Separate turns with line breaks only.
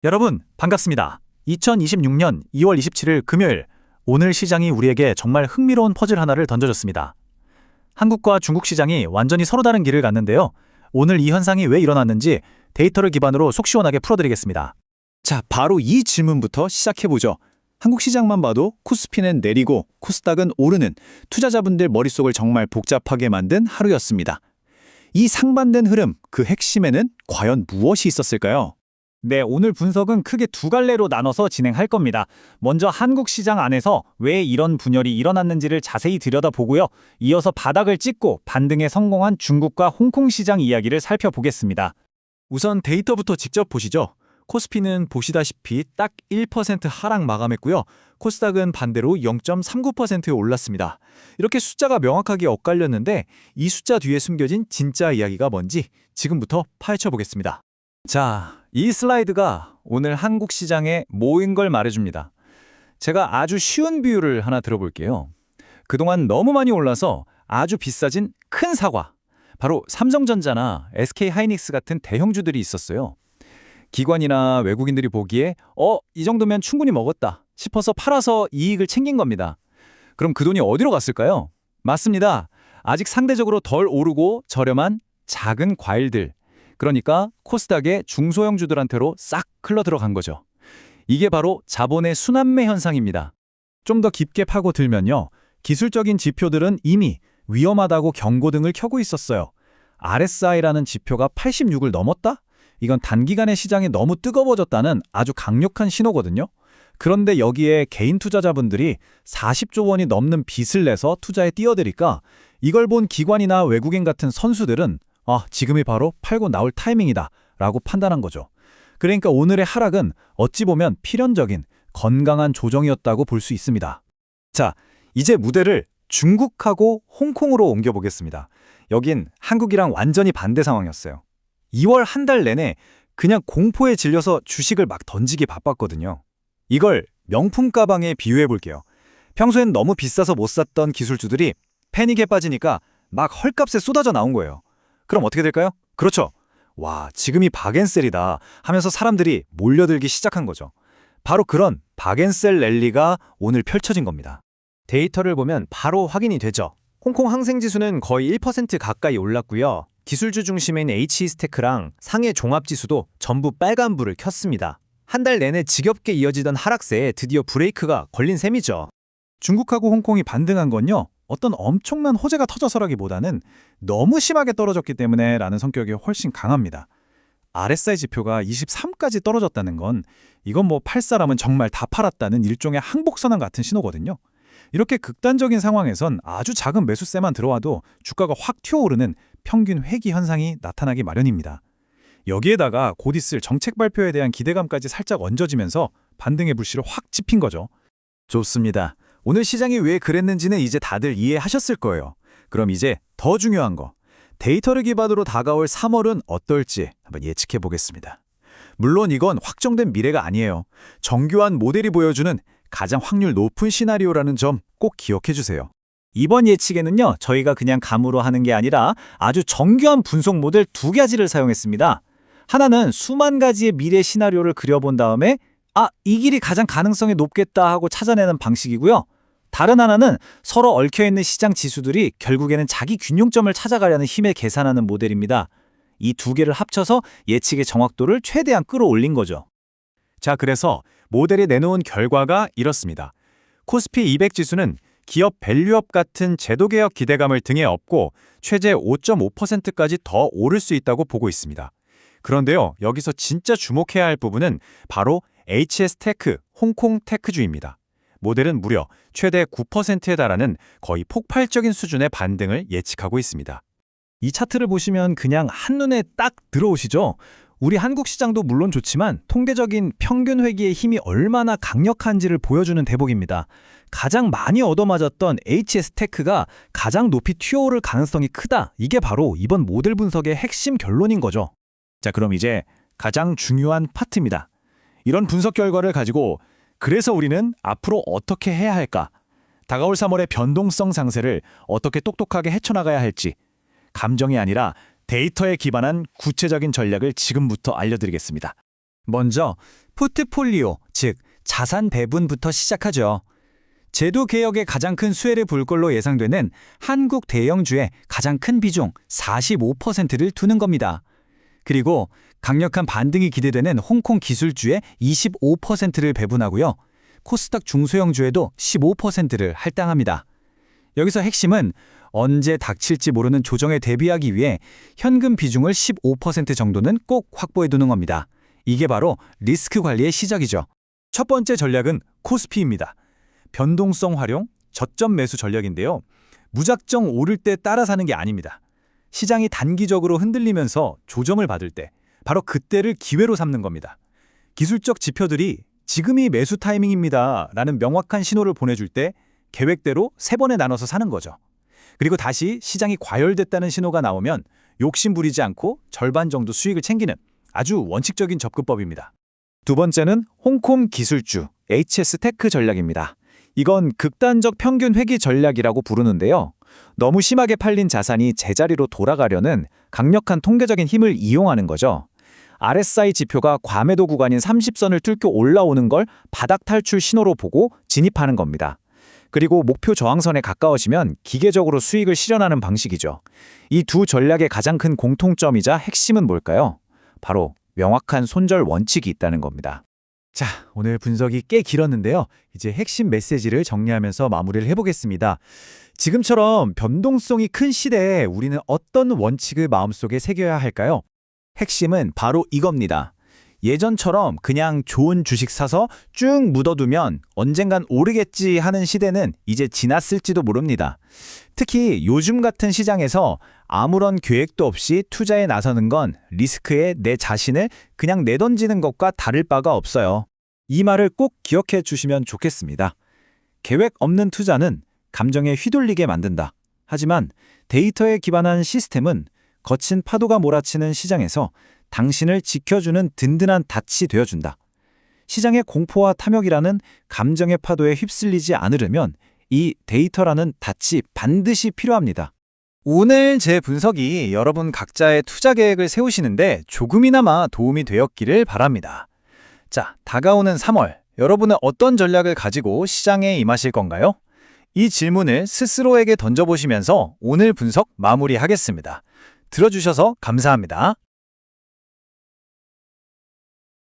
여러분, 반갑습니다. 2026년 2월 27일 금요일, 오늘 시장이 우리에게 정말 흥미로운 퍼즐 하나를 던져줬습니다. 한국과 중국 시장이 완전히 서로 다른 길을 갔는데요. 오늘 이 현상이 왜 일어났는지 데이터를 기반으로 속 시원하게 풀어드리겠습니다.
자, 바로 이 질문부터 시작해보죠. 한국 시장만 봐도 코스피는 내리고 코스닥은 오르는 투자자분들 머릿속을 정말 복잡하게 만든 하루였습니다. 이 상반된 흐름, 그 핵심에는 과연 무엇이 있었을까요?
네, 오늘 분석은 크게 두 갈래로 나눠서 진행할 겁니다. 먼저 한국 시장 안에서 왜 이런 분열이 일어났는지를 자세히 들여다보고요. 이어서 바닥을 찍고 반등에 성공한 중국과 홍콩 시장 이야기를 살펴보겠습니다.
우선 데이터부터 직접 보시죠. 코스피는 보시다시피 딱 1% 하락 마감했고요. 코스닥은 반대로 0.39% 올랐습니다. 이렇게 숫자가 명확하게 엇갈렸는데 이 숫자 뒤에 숨겨진 진짜 이야기가 뭔지 지금부터 파헤쳐 보겠습니다. 자, 이 슬라이드가 오늘 한국 시장에 모인 걸 말해줍니다. 제가 아주 쉬운 비유를 하나 들어볼게요. 그동안 너무 많이 올라서 아주 비싸진 큰 사과, 바로 삼성전자나 SK하이닉스 같은 대형주들이 있었어요. 기관이나 외국인들이 보기에 이 정도면 충분히 먹었다 싶어서 팔아서 이익을 챙긴 겁니다. 그럼 그 돈이 어디로 갔을까요? 맞습니다. 아직 상대적으로 덜 오르고 저렴한 작은 과일들, 그러니까 코스닥의 중소형주들한테로 싹 흘러들어간 거죠. 이게 바로 자본의 순환매 현상입니다.
좀 더 깊게 파고들면요. 기술적인 지표들은 이미 위험하다고 경고등을 켜고 있었어요. RSI라는 지표가 86을 넘었다? 이건 단기간에 시장이 너무 뜨거워졌다는 아주 강력한 신호거든요. 그런데 여기에 개인 투자자분들이 40조 원이 넘는 빚을 내서 투자에 뛰어드니까 이걸 본 기관이나 외국인 같은 선수들은 지금이 바로 팔고 나올 타이밍이다 라고 판단한 거죠. 그러니까 오늘의 하락은 어찌 보면 필연적인 건강한 조정이었다고 볼 수 있습니다.
자, 이제 무대를 중국하고 홍콩으로 옮겨보겠습니다. 여긴 한국이랑 완전히 반대 상황이었어요. 2월 한 달 내내 그냥 공포에 질려서 주식을 막 던지기 바빴거든요. 이걸 명품 가방에 비유해 볼게요. 평소엔 너무 비싸서 못 샀던 기술주들이 패닉에 빠지니까 막 헐값에 쏟아져 나온 거예요. 그럼 어떻게 될까요? 그렇죠. 와, 지금이 박앤셀이다 하면서 사람들이 몰려들기 시작한 거죠. 바로 그런 박앤셀 랠리가 오늘 펼쳐진 겁니다. 데이터를 보면 바로 확인이 되죠. 홍콩 항생지수는 거의 1% 가까이 올랐고요. 기술주 중심인 H스테크랑 상해 종합지수도 전부 빨간불을 켰습니다. 한 달 내내 지겹게 이어지던 하락세에 드디어 브레이크가 걸린 셈이죠.
중국하고 홍콩이 반등한 건요. 어떤 엄청난 호재가 터져서라기보다는 너무 심하게 떨어졌기 때문에 라는 성격이 훨씬 강합니다. RSI 지표가 23까지 떨어졌다는 건 이건 팔 사람은 정말 다 팔았다는 일종의 항복선언 같은 신호거든요. 이렇게 극단적인 상황에선 아주 작은 매수세만 들어와도 주가가 확 튀어오르는 평균 회귀 현상이 나타나기 마련입니다. 여기에다가 곧 있을 정책 발표에 대한 기대감까지 살짝 얹어지면서 반등의 불씨를 확 지핀 거죠.
좋습니다. 오늘 시장이 왜 그랬는지는 이제 다들 이해하셨을 거예요. 그럼 이제 더 중요한 거, 데이터를 기반으로 다가올 3월은 어떨지 한번 예측해 보겠습니다. 물론 이건 확정된 미래가 아니에요. 정교한 모델이 보여주는 가장 확률 높은 시나리오라는 점 꼭 기억해 주세요.
이번 예측에는요, 저희가 그냥 감으로 하는 게 아니라 아주 정교한 분석 모델 두 가지를 사용했습니다. 하나는 수만 가지의 미래 시나리오를 그려본 다음에 이 길이 가장 가능성이 높겠다 하고 찾아내는 방식이고요. 다른 하나는 서로 얽혀있는 시장 지수들이 결국에는 자기 균형점을 찾아가려는 힘을 계산하는 모델입니다. 이 두 개를 합쳐서 예측의 정확도를 최대한 끌어올린 거죠.
자, 그래서 모델이 내놓은 결과가 이렇습니다. 코스피 200 지수는 기업 밸류업 같은 제도개혁 기대감을 등에 업고 최대 5.5%까지 더 오를 수 있다고 보고 있습니다. 그런데요, 여기서 진짜 주목해야 할 부분은 바로 HS테크, 홍콩 테크주입니다. 모델은 무려 최대 9%에 달하는 거의 폭발적인 수준의 반등을 예측하고 있습니다.
이 차트를 보시면 그냥 한눈에 딱 들어오시죠? 우리 한국 시장도 물론 좋지만 통계적인 평균 회귀의 힘이 얼마나 강력한지를 보여주는 대목입니다. 가장 많이 얻어맞았던 HS테크가 가장 높이 튀어오를 가능성이 크다. 이게 바로 이번 모델 분석의 핵심 결론인 거죠. 자, 그럼 이제 가장 중요한 파트입니다. 이런 분석 결과를 가지고 그래서 우리는 앞으로 어떻게 해야 할까? 다가올 3월의 변동성 상세를 어떻게 똑똑하게 헤쳐나가야 할지, 감정이 아니라 데이터에 기반한 구체적인 전략을 지금부터 알려드리겠습니다. 먼저 포트폴리오, 즉 자산 배분부터 시작하죠. 제도 개혁의 가장 큰 수혜를 볼 걸로 예상되는 한국 대형주의 가장 큰 비중 45%를 두는 겁니다. 그리고 강력한 반등이 기대되는 홍콩 기술주의 25%를 배분하고요. 코스닥 중소형주에도 15%를 할당합니다. 여기서 핵심은 언제 닥칠지 모르는 조정에 대비하기 위해 현금 비중을 15% 정도는 꼭 확보해두는 겁니다. 이게 바로 리스크 관리의 시작이죠.
첫 번째 전략은 코스피입니다. 변동성 활용, 저점 매수 전략인데요. 무작정 오를 때 따라 사는 게 아닙니다. 시장이 단기적으로 흔들리면서 조정을 받을 때 바로 그때를 기회로 삼는 겁니다. 기술적 지표들이 지금이 매수 타이밍입니다 라는 명확한 신호를 보내줄 때 계획대로 3번에 나눠서 사는 거죠. 그리고 다시 시장이 과열됐다는 신호가 나오면 욕심 부리지 않고 절반 정도 수익을 챙기는 아주 원칙적인 접근법입니다. 두 번째는 홍콩 기술주 HS테크 전략입니다. 이건 극단적 평균 회귀 전략이라고 부르는데요. 너무 심하게 팔린 자산이 제자리로 돌아가려는 강력한 통계적인 힘을 이용하는 거죠. RSI 지표가 과매도 구간인 30선을 뚫고 올라오는 걸 바닥 탈출 신호로 보고 진입하는 겁니다. 그리고 목표 저항선에 가까워지면 기계적으로 수익을 실현하는 방식이죠. 이 두 전략의 가장 큰 공통점이자 핵심은 뭘까요? 바로 명확한 손절 원칙이 있다는 겁니다. 자, 오늘 분석이 꽤 길었는데요. 이제 핵심 메시지를 정리하면서 마무리를 해보겠습니다. 지금처럼 변동성이 큰 시대에 우리는 어떤 원칙을 마음속에 새겨야 할까요? 핵심은 바로 이겁니다. 예전처럼 그냥 좋은 주식 사서 쭉 묻어두면 언젠간 오르겠지 하는 시대는 이제 지났을지도 모릅니다. 특히 요즘 같은 시장에서 아무런 계획도 없이 투자에 나서는 건 리스크에 내 자신을 그냥 내던지는 것과 다를 바가 없어요. 이 말을 꼭 기억해 주시면 좋겠습니다. 계획 없는 투자는 감정에 휘둘리게 만든다. 하지만 데이터에 기반한 시스템은 거친 파도가 몰아치는 시장에서 당신을 지켜주는 든든한 닻이 되어준다. 시장의 공포와 탐욕이라는 감정의 파도에 휩쓸리지 않으려면 이 데이터라는 닻이 반드시 필요합니다. 오늘 제 분석이 여러분 각자의 투자 계획을 세우시는데 조금이나마 도움이 되었기를 바랍니다. 자, 다가오는 3월, 여러분은 어떤 전략을 가지고 시장에 임하실 건가요? 이 질문을 스스로에게 던져보시면서 오늘 분석 마무리하겠습니다. 들어주셔서 감사합니다.